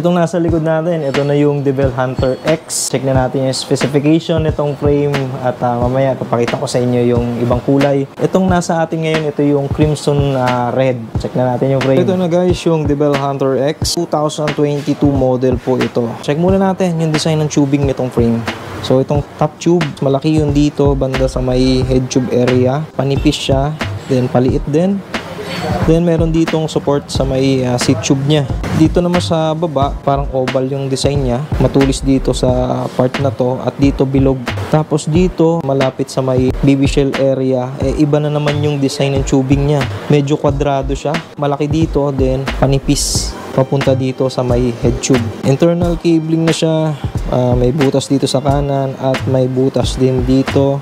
Itong nasa likod natin, ito na yung DeVel Hunter X. Check na natin yung specification nitong frame at mamaya papakita ko sa inyo yung ibang kulay. Itong nasa atin ngayon, ito yung Crimson Red. Check na natin yung frame. Ito na guys, yung DeVel Hunter X 2022 model po ito. Check muna natin yung design ng tubing nitong frame. So itong top tube, malaki yung dito banda sa may head tube area. Panipis siya, then paliit din. Then meron ditong support sa may seat tube niya. Dito naman sa baba, parang oval yung design niya. Matulis dito sa part na to at dito bilog. Tapos dito, malapit sa may baby shell area, iba na naman yung design ng tubing niya. Medyo kwadrado siya. Malaki dito, then panipis papunta dito sa may head tube. Internal cabling na siya. May butas dito sa kanan at may butas din dito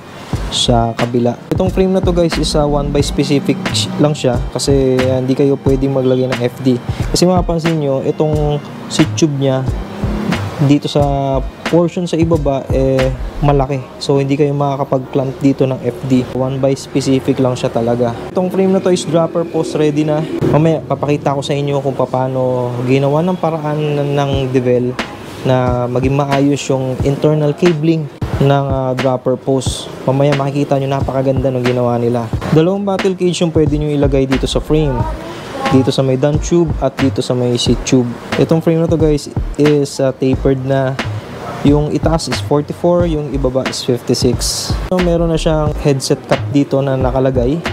sa kabila. Itong frame na to guys is 1x specific lang siya kasi hindi kayo pwedeng maglagay ng FD. Kasi mapapansin nyo, itong seat tube niya dito sa portion sa ibaba malaki. So hindi kayo makakapag-clamp dito ng FD. 1x specific lang siya talaga. Itong frame na to is dropper post ready na. Mamaya papakita ko sa inyo kung paano ginawa ng paraan ng DeVel na maging maayos yung internal cabling ng dropper post. Mamaya makikita nyo napakaganda ng ginawa nila. Dalawang battle cage yung pwede nyo ilagay dito sa frame. Dito sa may down tube at dito sa may seat tube. Itong frame na to guys is tapered na. Yung itaas is 44, yung ibaba is 56. So, meron na siyang headset cap dito na nakalagay.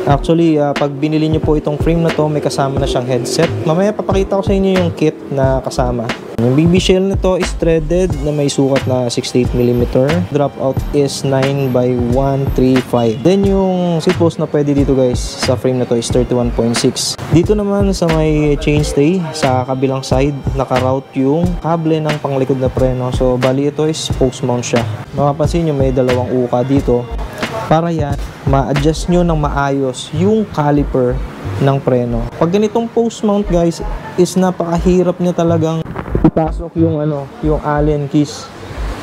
Actually, pag binili nyo po itong frame na to, may kasama na siyang headset. Mamaya papakita ko sa inyo yung kit na kasama. Yung baby shell na to is threaded na may sukat na 68mm. Dropout is 9x135. Then yung seat post na pwede dito guys sa frame na to is 31.6. Dito naman sa may chainstay sa kabilang side, naka-route yung kable ng panglikod na preno. So bali ito is post mount siya. Mapapansin nyo may dalawang uka dito. Para yan, ma-adjust nyo ng maayos yung caliper ng preno. Pag ganitong post mount guys, is napakahirap nyo talagang ipasok yung yung Allen keys.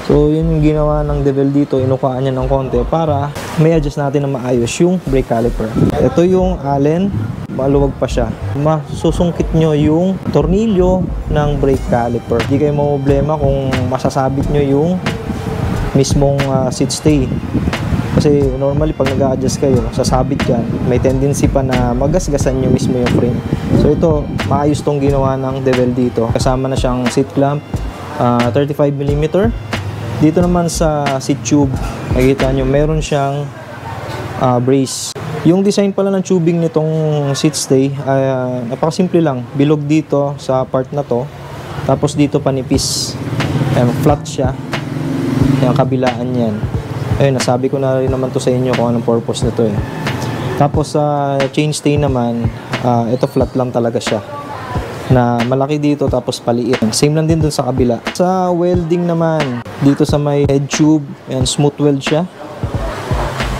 So yun yung ginawa ng DeVel dito, inukaan niya ng konti para may adjust natin ng maayos yung brake caliper. Ito yung Allen, maluwag pa siya. Masusungkit nyo yung tornilyo ng brake caliper. Hindi kayo problema kung masasabit nyo yung mismong seat stay. Kasi normally pag nag-a-adjust kayo, sasabit yan, may tendency pa na magasgasan nyo mismo yung frame. So ito, maayos tong ginawa ng DeVel dito. Kasama na siyang seat clamp, 35mm. Dito naman sa seat tube, makikita nyo, meron siyang brace. Yung design pala ng tubing nitong seat stay, napakasimple lang. Bilog dito sa part na to, tapos dito panipis. Flat siya, yung kabilaan yan. Ayun, nasabi ko na rin naman to sa inyo kung anong purpose nito eh. Tapos sa chainstay naman, ito flat lang talaga siya. Na malaki dito tapos paliit. Same lang din dun sa kabila. Sa welding naman, dito sa may head tube, ayan, smooth weld siya.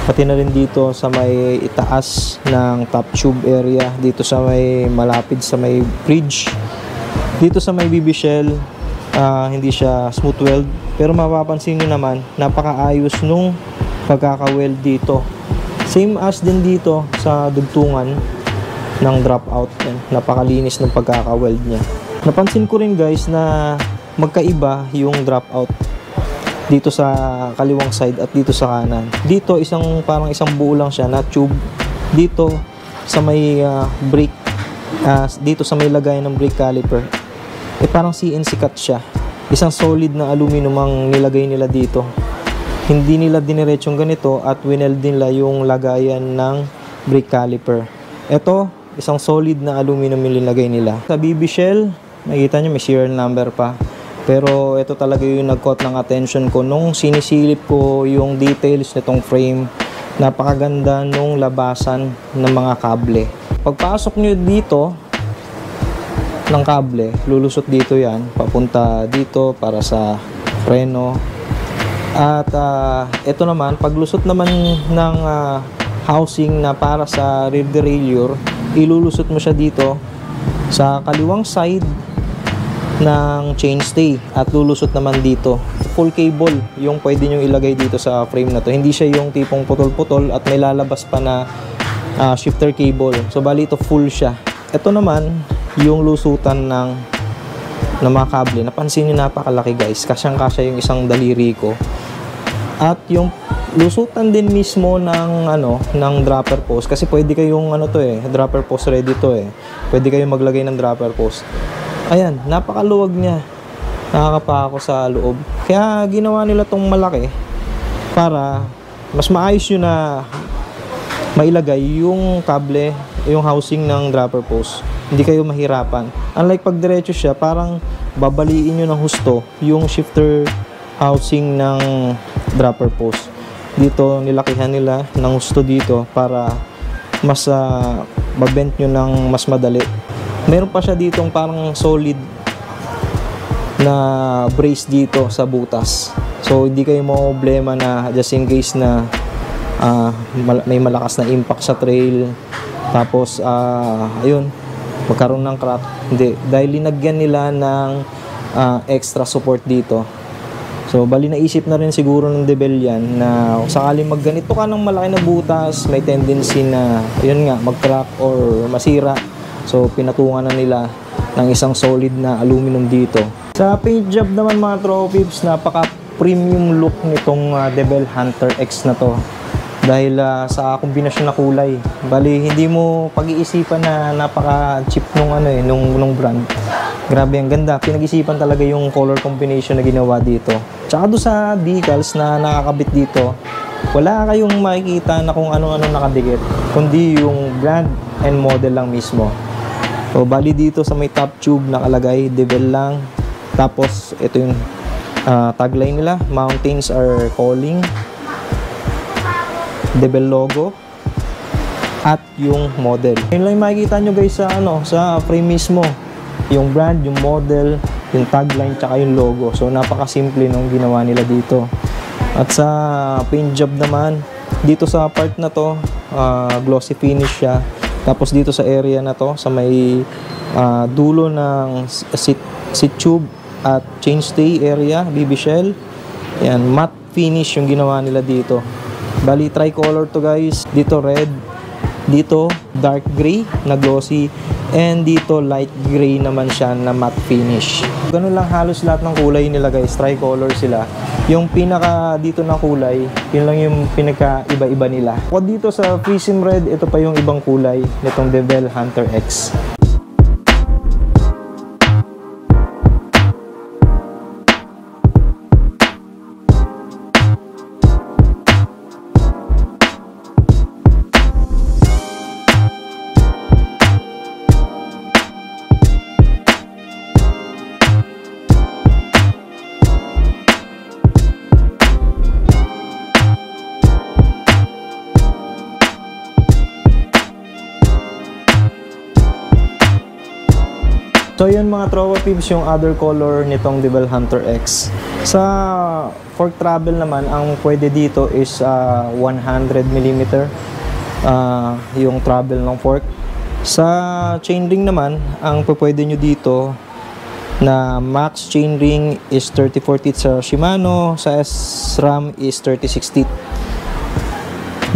Pati na rin dito sa may itaas ng top tube area. Dito sa may malapit sa may bridge. Dito sa may BB shell, hindi siya smooth weld. Pero mapapansin nyo naman, napakaayos nung pagkaka-weld dito. Same as din dito sa dugtungan ng dropout. Napakalinis ng pagkaka-weld niya. Napansin ko rin guys na magkaiba yung dropout dito sa kaliwang side at dito sa kanan. Dito parang isang buo lang siya na tube. Dito sa may brake, dito sa may lagay ng brake caliper, parang CNC cut siya. Isang solid na aluminum ang nilagay nila dito. Hindi nila diniretsyong ganito at wineld nila yung lagayan ng brake caliper. Ito, isang solid na aluminum yung nilagay nila. Sa BB shell, makikita nyo may serial number pa. Pero ito talaga yung nag-caught ng attention ko nung sinisilip ko yung details nitong frame. Napakaganda nung labasan ng mga kable. Pagpasok nyo dito ng kable, lulusot dito yan, papunta dito para sa preno. At ito naman, paglusot naman ng housing na para sa rear derailleur, ilulusot mo siya dito sa kaliwang side ng chainstay at lulusot naman dito. Full cable yung pwede nyo ilagay dito sa frame na to. Hindi siya yung tipong putol-putol at may lalabas pa na shifter cable. So bali ito full siya. Ito naman yung lusutan ng na mga kable. Napansin nyo, napakalaki guys. Kasyang-kasya yung isang daliri ko. At yung lusutan din mismo ng ng dropper post, kasi pwede kayong dropper post ready to eh. Pwede kayong maglagay ng dropper post. Ayan, napakaluwag niya. Nakakapa ako sa loob. Kaya ginawa nila tong malaki para mas maayos yun na mailagay yung kable, yung housing ng dropper post. Hindi kayo mahirapan. Unlike pag diretso siya, parang babaliin nyo ng husto yung shifter housing ng dropper post. Dito nilakihan nila ng husto dito para mas mabent nyo ng mas madali. Meron pa siya ditong parang solid na brace dito sa butas. So hindi kayo problema na just in case na may malakas na impact sa trail, tapos ayun, magkaroon ng crack. Hindi, dahil linagyan nila ng extra support dito. So bali naisip na rin siguro ng Debel yan na sakaling magganito ka ng malaki na butas, may tendency na yun nga mag-crack or masira. So pinatungan na nila ng isang solid na aluminum dito. Sa paint job naman mga Tropips, napaka premium look nitong Debel Hunter X na to. Dahil sa kombinasyon na kulay. Bali hindi mo pag-iisipan na napaka cheap nung brand. Grabe, ang ganda. Pinag-isipan talaga yung color combination na ginawa dito. Tsaka doon sa decals na nakakabit dito, wala kayong makikita na kung ano-ano nakadikit, kundi yung brand and model lang mismo. So, bali dito sa may top tube nakalagay, Debel lang. Tapos, ito yung tagline nila, Mountains are calling. Debel logo. At yung model. Yun lang yung makikita nyo guys sa frame mismo. Yung brand, yung model, yung tagline, tsaka yung logo. So, napakasimple nung ginawa nila dito. At sa paint job naman, dito sa part na to, glossy finish siya. Tapos dito sa area na to, sa may dulo ng seat tube at chainstay area, BB shell. Yan, matte finish yung ginawa nila dito. Bali, tricolor to guys. Dito red, dito dark gray na glossy, and dito light gray naman siya na matte finish. Ganun lang halos lahat ng kulay nila guys, tricolor sila. Yung pinaka dito na kulay, yun lang yung pinaka iba-iba nila. O dito sa Prism Red, ito pa yung ibang kulay nitong Debel Hunter X. So yun mga Tropa Peeps, yung other color nitong Debel Hunter X. Sa fork travel naman, ang pwede dito is 100mm yung travel ng fork. Sa chainring naman, ang pwede nyo dito na max chainring is 34 teeth sa Shimano, sa SRAM is 36 teeth.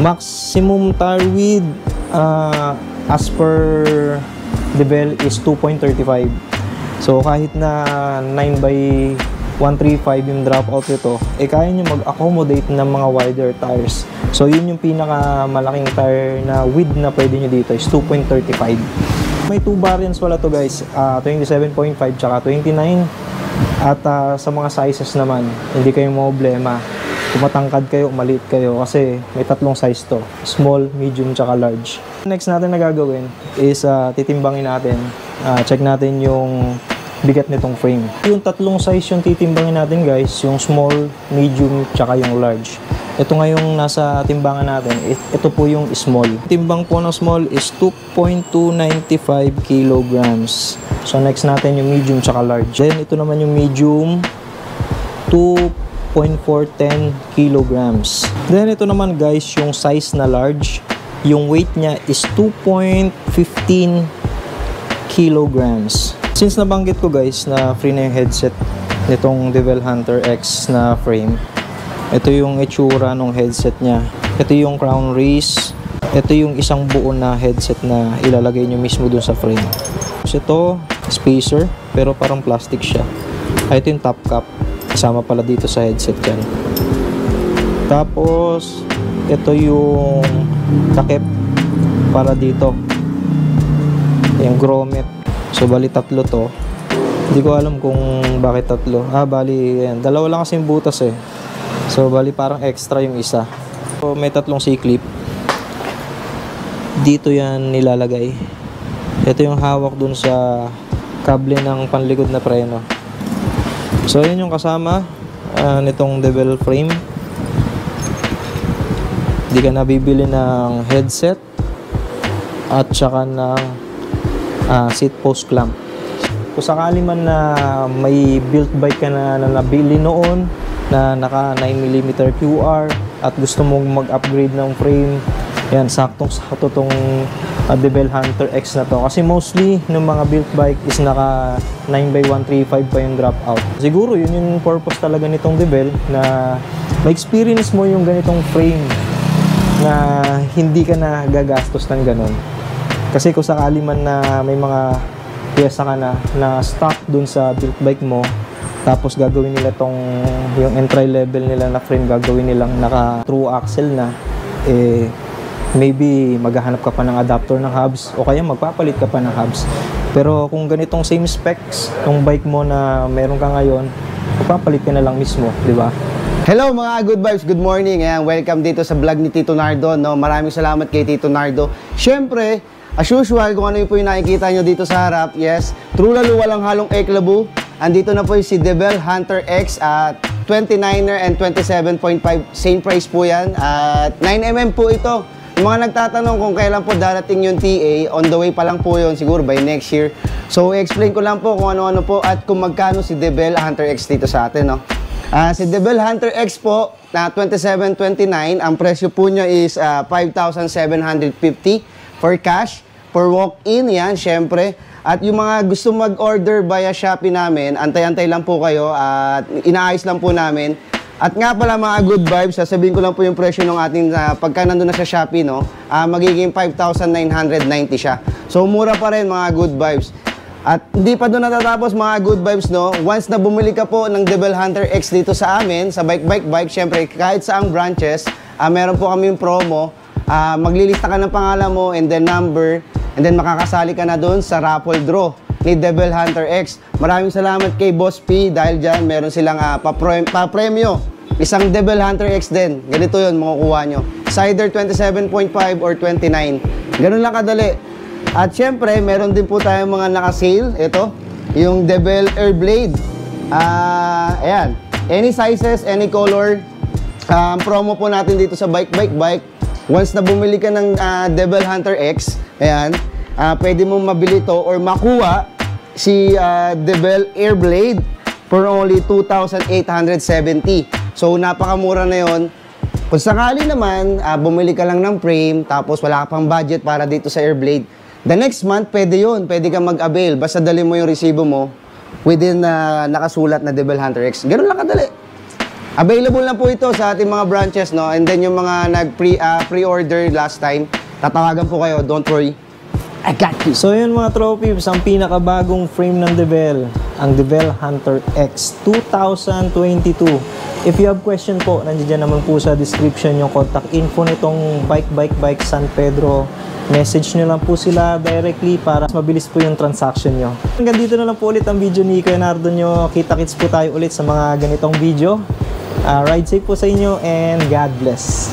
Maximum tire width as per Debel is 2.35. So kahit na 9x135 yung drop out nito, kaya nyo mag-accommodate ng mga wider tires. So yun yung pinaka malaking tire na width na pwede nyo dito is 2.35. May 2 variants wala to guys, 27.5 tsaka 29. At sa mga sizes naman, hindi kayong problema kung matangkad kayo, maliit kayo, kasi may tatlong size to, small, medium, tsaka large. Next natin na gagawin is titimbangin natin, check natin yung bigat nitong frame. Yung tatlong size yung titimbangin natin guys, yung small, medium, tsaka yung large. Ito nga yung nasa timbangan natin, ito po yung small. Timbang po ng small is 2.295 kilograms. So next natin yung medium tsaka large. Then ito naman yung medium, 2.410 kilograms. Then ito naman guys, yung size na large, yung weight niya is 2.15 kilograms. Since nabanggit ko guys na free na yung headset nitong Debel Hunter X na frame, ito yung itsura ng headset niya. Ito yung crown race. Ito yung isang buo na headset na ilalagay nyo mismo dun sa frame. So ito, spacer. pero parang plastic siya. Ito yung top cap, kasama pala dito sa headset yan. Tapos ito yung takip para dito, yung grommet. So bali tatlo to. Hindi ko alam kung bakit tatlo. Bali yan, dalawa lang kasi yung butas eh. So bali parang extra yung isa. So may tatlong C-clip. Dito yan nilalagay. Ito yung hawak dun sa kable ng panlikod na preno. So yun yung kasama nitong DeVel frame. Hindi ka nabibili ng headset at saka ng seat post clamp. Kung sakali man na may built bike ka na nabili noon na naka 9mm QR at gusto mong mag-upgrade ng frame, yan, saktong-sakto tong DeVel Hunter X na to. Kasi mostly ng mga built bike is naka 9x135 pa yung drop out. Siguro yun yung purpose talaga nitong DeVel, na ma-experience mo yung ganitong frame na hindi ka na gagastos ng ganun. Kasi kung sakali man na may mga pyesa ka na stock dun sa built bike mo, tapos gagawin nila tong yung entry level nila na frame, gagawin nilang naka true axle na, maybe maghahanap ka pa ng adapter ng hubs o kaya magpapalit ka pa ng hubs. Pero kung ganitong same specs yung bike mo na meron ka ngayon, magpapalit ka na lang mismo, di ba? Hello mga good vibes, good morning. Ayan, welcome dito sa vlog ni Tito Nardo, no? Maraming salamat kay Tito Nardo. Syempre, as usual, kung ano yung po yung nakikita nyo dito sa harap, yes, true lalo, walang halong eklabu. Andito na po yung si DeVel Hunter X at 29er and 27.5, same price po yan. At 9mm po ito. Yung mga nagtatanong kung kailan po darating yung TA, on the way pa lang po yun, siguro by next year. So, i-explain ko lang po kung ano-ano po at kung magkano si DeVel Hunter X dito sa atin, no? Si DeVel Hunter X po na 2729, ang presyo po niya is 5,750 for cash, for walk-in yan, syempre. At yung mga gusto mag-order via Shopee namin, antay-antay lang po kayo at inaayos lang po namin. At nga pala mga good vibes, sasabihin ko lang po yung presyo ng ating pagka nandun na sa Shopee, no? Magiging 5,990 siya. So mura pa rin mga good vibes. At hindi pa doon natatapos mga good vibes, no? Once na bumili ka po ng DeVel Hunter X dito sa amin, sa Bike, syempre kahit saang branches, meron po kaming promo. Maglilista ka ng pangalan mo and then number, and then makakasali ka na doon sa raffle draw ni DeVel Hunter X. Maraming salamat kay Boss P dahil dyan meron silang pa-premyo. Isang DeVel Hunter X din. Ganito yun, makukuha nyo. It's either 27.5 or 29. Ganun lang kadali. At syempre, meron din po tayong mga naka-sale. Ito, yung DeVel Airblade. Ayan. Any sizes, any color. Promo po natin dito sa Bike. Once na bumili ka ng DeVel Hunter X, ayan, pwede mong mabili to or makuha si DeVel Airblade for only 2,870. So, napakamura na yon. Kung sakali naman, bumili ka lang ng frame, tapos wala ka pang budget para dito sa Airblade, the next month, pwede yun. Pwede kang mag-avail. Basta dali mo yung resibo mo within nakasulat na DeVel Hunter X. Ganun lang kadali. Available na po ito sa ating mga branches, no? And then yung mga pre-order last time, tatawagan po kayo. Don't worry. I got you. So yun mga trophies, ang pinakabagong frame ng DeVel, ang DeVel Hunter X 2022. If you have question po, nandiyan naman po sa description yung contact info nitong Bike San Pedro. Message nyo lang po sila directly para mabilis po yung transaction nyo. Hanggang dito na lang po ulit ang video ni Kuya Nardo nyo. Kita-kits po tayo ulit sa mga ganitong video. Ride safe po sa inyo and God bless.